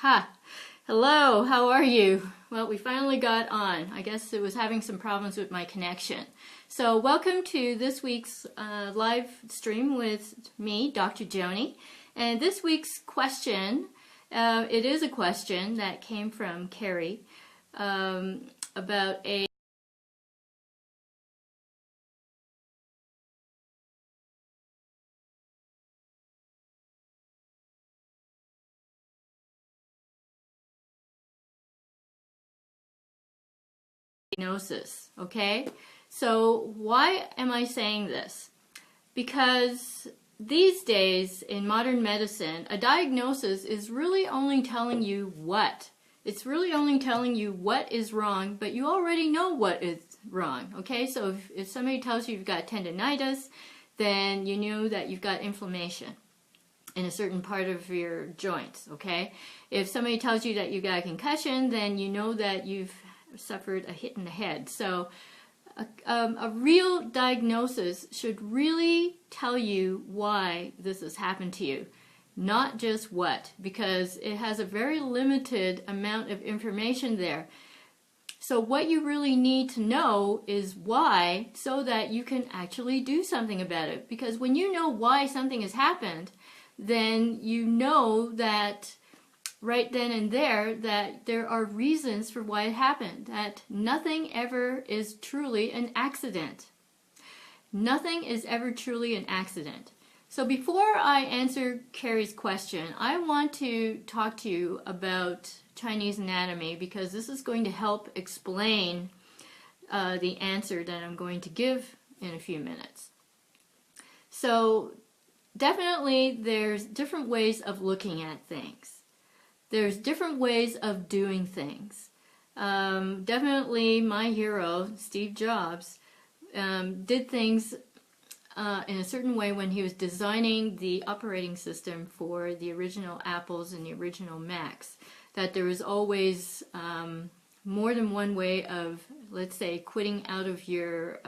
Ha! Hello, how are you? Well, we finally got on. I guess it was having some problems with my connection. So welcome to this week's live stream with me, Dr. Joanny. And this week's question, it is a question that came from Carrie about a diagnosis, okay? So why am I saying this? Because these days in modern medicine, a diagnosis is really only telling you what. It's really only telling you what is wrong, but you already know what is wrong, okay? So if somebody tells you you've got tendinitis, then you know that you've got inflammation in a certain part of your joints, okay? If somebody tells you that you've got a concussion, then you know that you've suffered a hit in the head. So a real diagnosis should really tell you why this has happened to you, not just what, because it has a very limited amount of information there. So what you really need to know is why, so that you can actually do something about it. Because when you know why something has happened, then you know that right then and there that there are reasons for why it happened, that nothing ever is truly an accident. Nothing is ever truly an accident. So before I answer Carrie's question, I want to talk to you about Chinese anatomy, because this is going to help explain the answer that I'm going to give in a few minutes. So definitely there's different ways of looking at things. There's different ways of doing things. Definitely my hero, Steve Jobs, did things in a certain way when he was designing the operating system for the original Apples and the original Macs, that there was always more than one way of, let's say, quitting out of your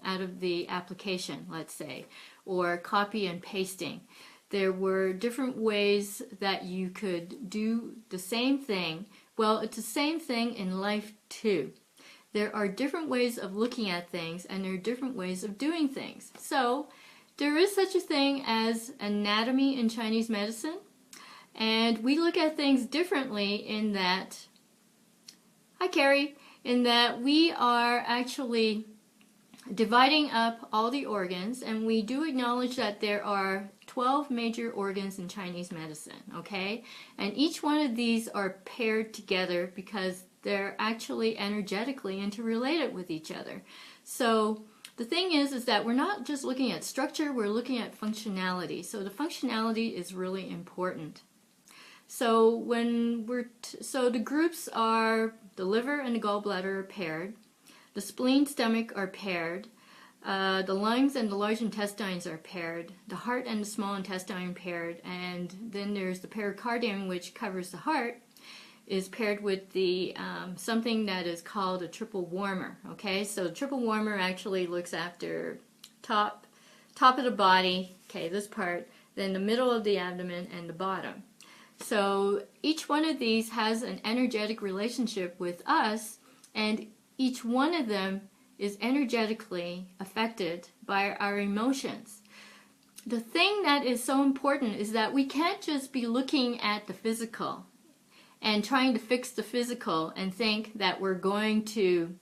out of the application, let's say, or copy and pasting. There were different ways that you could do the same thing. Well, it's the same thing in life too. There are different ways of looking at things, and there are different ways of doing things. So there is such a thing as anatomy in Chinese medicine, and we look at things differently in that, hi Carrie, in that we are actually dividing up all the organs, and we do acknowledge that there are 12 major organs in Chinese medicine, okay? And each one of these are paired together because they're actually energetically interrelated with each other. So the thing is that we're not just looking at structure, we're looking at functionality. So the functionality is really important. So when so the groups are the liver and the gallbladder are paired, the spleen, stomach are paired, the lungs and the large intestines are paired, the heart and the small intestine are paired, and then there's the pericardium, which covers the heart, is paired with the something that is called a triple warmer. Okay, so the triple warmer actually looks after top of the body, okay, this part, then the middle of the abdomen, and the bottom. So each one of these has an energetic relationship with us, and each one of them is energetically affected by our emotions. The thing that is so important is that we can't just be looking at the physical and trying to fix the physical and think that we're going to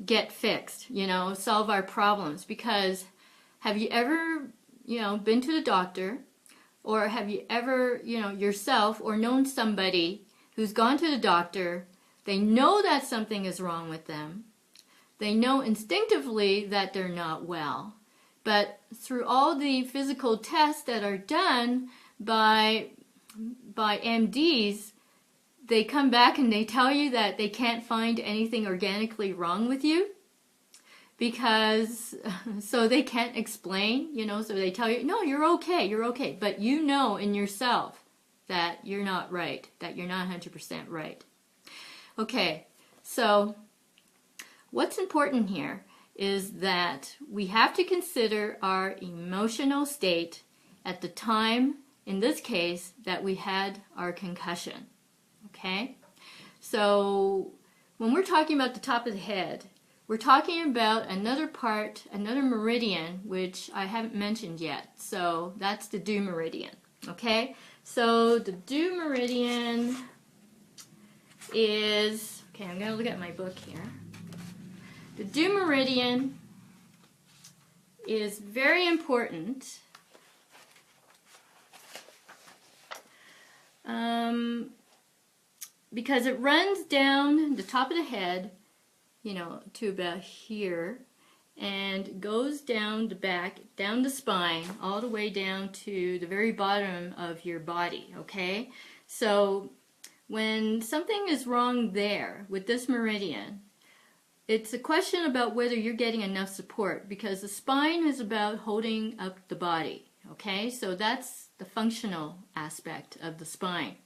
get fixed, you know, solve our problems. Because have you ever, you know, been to the doctor, or have you ever, you know, yourself or known somebody who's gone to the doctor? They know that something is wrong with them. They know instinctively that they're not well. But through all the physical tests that are done by MDs, they come back and they tell you that they can't find anything organically wrong with you, because so they can't explain, you know, so they tell you, no, you're okay, but you know in yourself that you're not right, that you're not 100% right. Okay, so what's important here is that we have to consider our emotional state at the time in this case, that we had our concussion. Okay? So when we're talking about the top of the head, we're talking about another part, another meridian, which I haven't mentioned yet. So that's the due meridian. Okay? So the due meridian is, okay, I'm going to look at my book here. The due meridian is very important because it runs down the top of the head, you know, to about here, and goes down the back, down the spine, all the way down to the very bottom of your body, okay? So when something is wrong there with this meridian, it's a question about whether you're getting enough support, because the spine is about holding up the body, okay? So that's the functional aspect of the spine,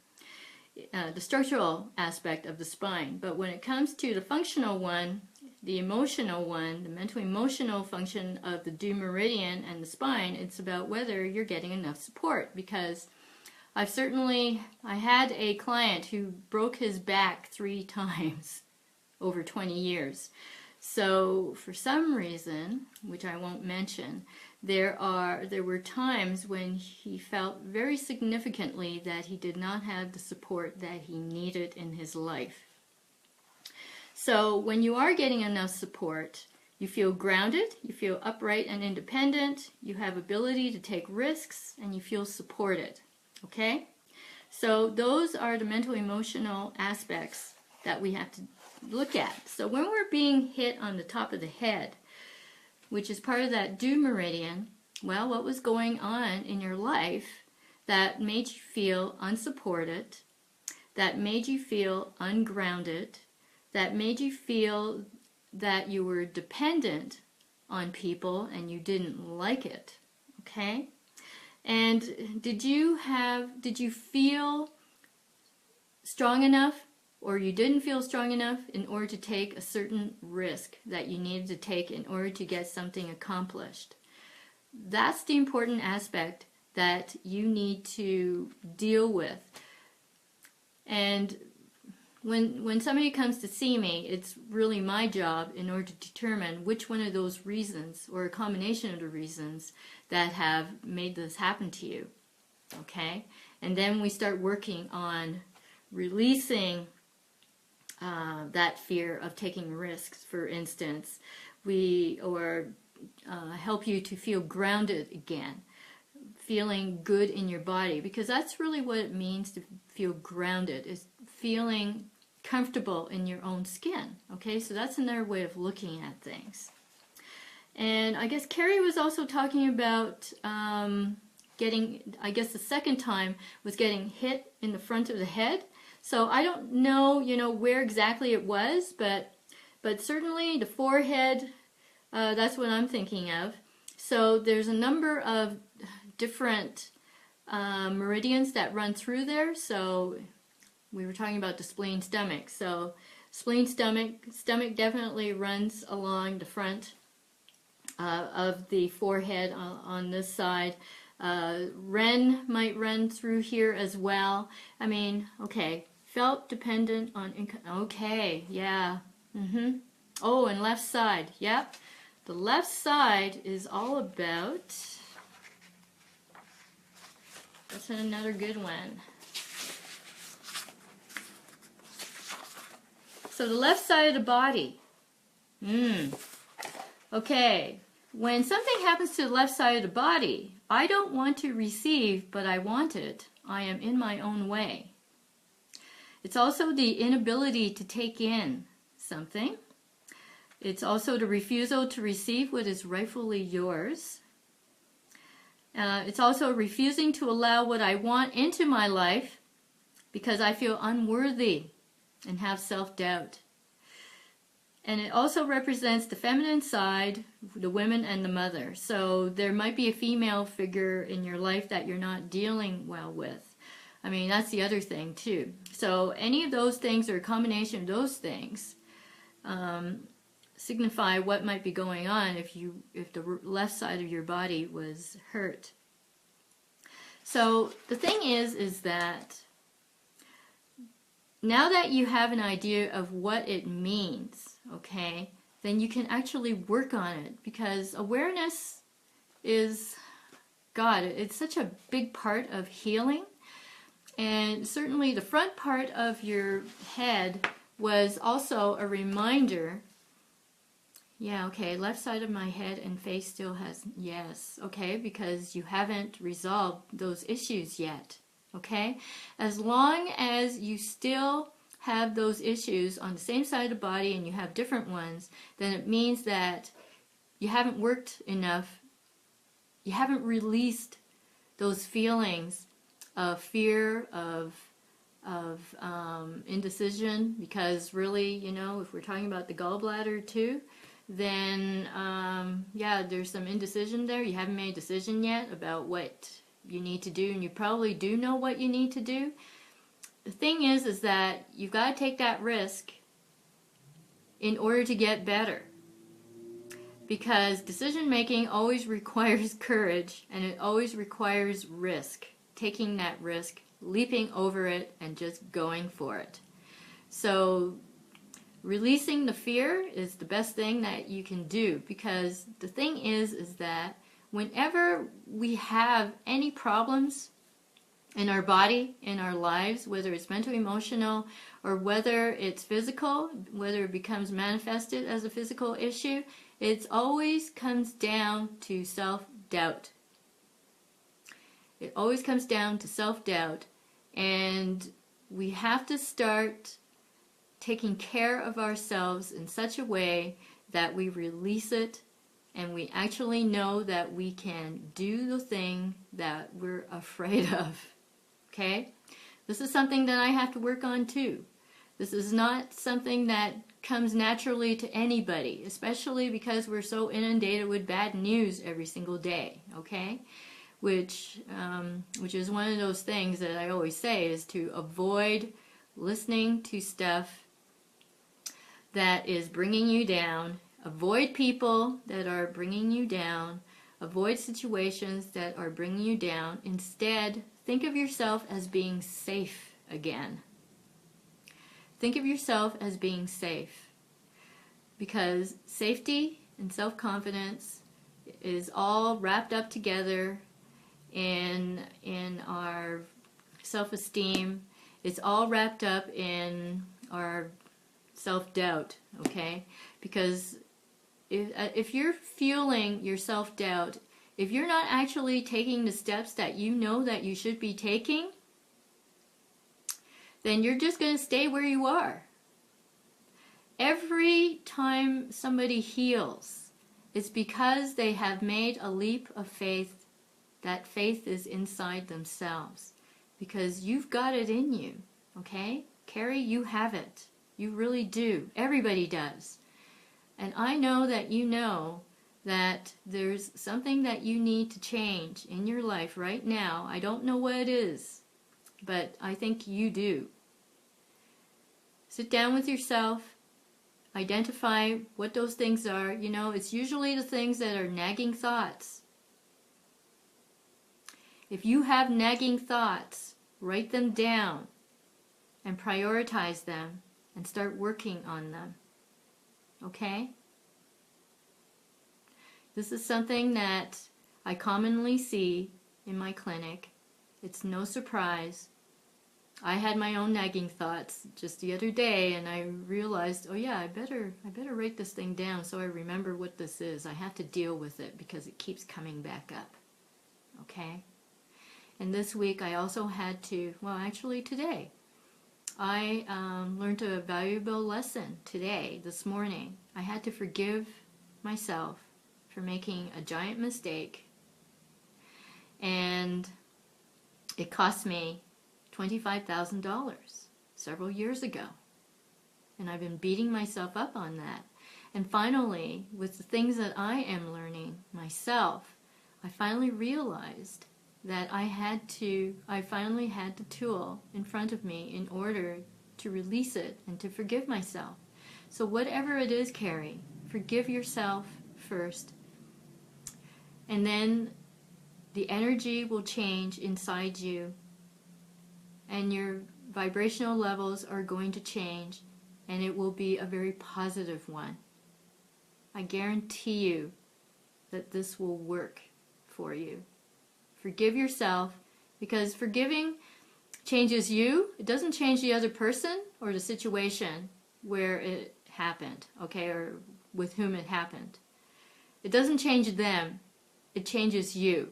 the structural aspect of the spine. But when it comes to the functional one, the emotional one, the mental emotional function of the due meridian and the spine, it's about whether you're getting enough support. Because I had a client who broke his back 3 times over 20 years. So for some reason, which I won't mention, there were times when he felt very significantly that he did not have the support that he needed in his life. So when you are getting enough support, you feel grounded, you feel upright and independent, you have ability to take risks, and you feel supported. Okay? So those are the mental emotional aspects that we have to look at. So when we're being hit on the top of the head, which is part of that due meridian, well, what was going on in your life that made you feel unsupported, that made you feel ungrounded, that made you feel that you were dependent on people and you didn't like it, okay? And did you feel strong enough, or you didn't feel strong enough in order to take a certain risk that you needed to take in order to get something accomplished? That's the important aspect that you need to deal with. And when somebody comes to see me, it's really my job in order to determine which one of those reasons, or a combination of the reasons, that have made this happen to you. Okay? And then we start working on releasing that fear of taking risks, for instance. Help you to feel grounded again, feeling good in your body, because that's really what it means to feel grounded, is feeling comfortable in your own skin. Okay, so that's another way of looking at things. And I guess Carrie was also talking about getting, I guess the second time was getting hit in the front of the head. So I don't know, where exactly it was, but certainly the forehead, that's what I'm thinking of. So there's a number of different meridians that run through there. So we were talking about the spleen stomach. So spleen stomach definitely runs along the front of the forehead on this side. Ren might run through here as well. I mean, okay, felt dependent on income. Okay, yeah. Oh, and left side. Yep. The left side is all about, that's another good one. So the left side of the body. Okay. When something happens to the left side of the body, I don't want to receive, but I want it. I am in my own way. It's also the inability to take in something. It's also the refusal to receive what is rightfully yours. It's also refusing to allow what I want into my life because I feel unworthy and have self-doubt. And it also represents the feminine side, the women and the mother. So there might be a female figure in your life that you're not dealing well with. I mean, that's the other thing too. So any of those things, or a combination of those things, signify what might be going on if the left side of your body was hurt. So the thing is that now that you have an idea of what it means, okay, then you can actually work on it, because awareness is, God, it's such a big part of healing. And certainly the front part of your head was also a reminder. Yeah, okay, left side of my head and face still has, yes, okay, because you haven't resolved those issues yet, okay? As long as you still have those issues on the same side of the body and you have different ones, then it means that you haven't worked enough, you haven't released those feelings of fear, of indecision, because really, you know, if we're talking about the gallbladder too, then yeah, there's some indecision there. You haven't made a decision yet about what you need to do, and you probably do know what you need to do. The thing is that you've got to take that risk in order to get better, because decision making always requires courage, and it always requires risk, taking that risk, leaping over it, and just going for it. So releasing the fear is the best thing that you can do, because the thing is that whenever we have any problems in our body, in our lives, whether it's mental, emotional, or whether it's physical, whether it becomes manifested as a physical issue, it always comes down to self-doubt. It always comes down to self-doubt, and we have to start taking care of ourselves in such a way that we release it and we actually know that we can do the thing that we're afraid of. Okay? This is something that I have to work on too. This is not something that comes naturally to anybody, especially because we're so inundated with bad news every single day, okay? Which is one of those things that I always say, is to avoid listening to stuff that is bringing you down. Avoid people that are bringing you down. Avoid situations that are bringing you down. Instead, think of yourself as being safe again. Think of yourself as being safe, because safety and self-confidence is all wrapped up together in our self-esteem. It's all wrapped up in our self-doubt, okay? Because if you're fueling your self-doubt, if you're not actually taking the steps that you know that you should be taking, then you're just going to stay where you are. Every time somebody heals, it's because they have made a leap of faith. That faith is inside themselves, because you've got it in you, okay? Carrie, you have it. You really do. Everybody does. And I know that you know that there's something that you need to change in your life right now. I don't know what it is, but I think you do. Sit down with yourself. Identify what those things are. You know, it's usually the things that are nagging thoughts. If you have nagging thoughts, write them down and prioritize them and start working on them. Okay? This is something that I commonly see in my clinic. It's no surprise. I had my own nagging thoughts just the other day, and I realized, oh yeah, I better write this thing down so I remember what this is. I have to deal with it because it keeps coming back up. Okay? And this week I also had to, well, actually today, I learned a valuable lesson today, this morning. I had to forgive myself for making a giant mistake, and it cost me $25,000 several years ago. And I've been beating myself up on that. And finally, with the things that I am learning myself, I finally realized that I finally had the tool in front of me in order to release it and to forgive myself. So whatever it is, Carrie, forgive yourself first. And then the energy will change inside you, and your vibrational levels are going to change, and it will be a very positive one. I guarantee you that this will work for you. Forgive yourself, because forgiving changes you. It doesn't change the other person or the situation where it happened, okay, or with whom it happened. It doesn't change them. It changes you,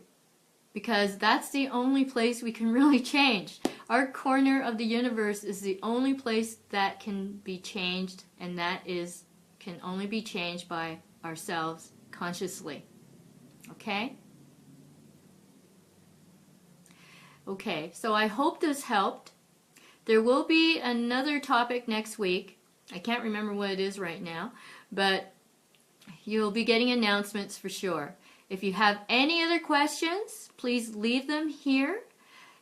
because that's the only place we can really change. Our corner of the universe is the only place that can be changed, and that can only be changed by ourselves consciously. Okay? Okay, so I hope this helped. There will be another topic next week. I can't remember what it is right now, but you'll be getting announcements for sure. If you have any other questions, please leave them here.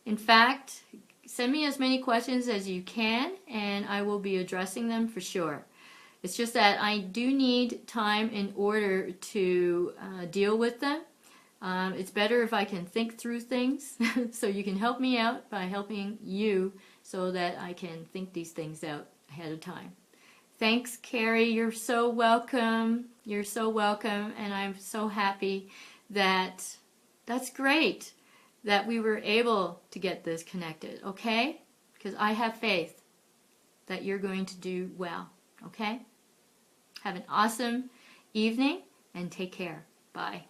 In fact, send me as many questions as you can, and I will be addressing them for sure. It's just that I do need time in order to deal with them. It's better if I can think through things, so you can help me out by helping you so that I can think these things out ahead of time. Thanks, Carrie. You're so welcome. You're so welcome, and I'm so happy that's great that we were able to get this connected, okay? Because I have faith that you're going to do well, okay? Have an awesome evening, and take care. Bye.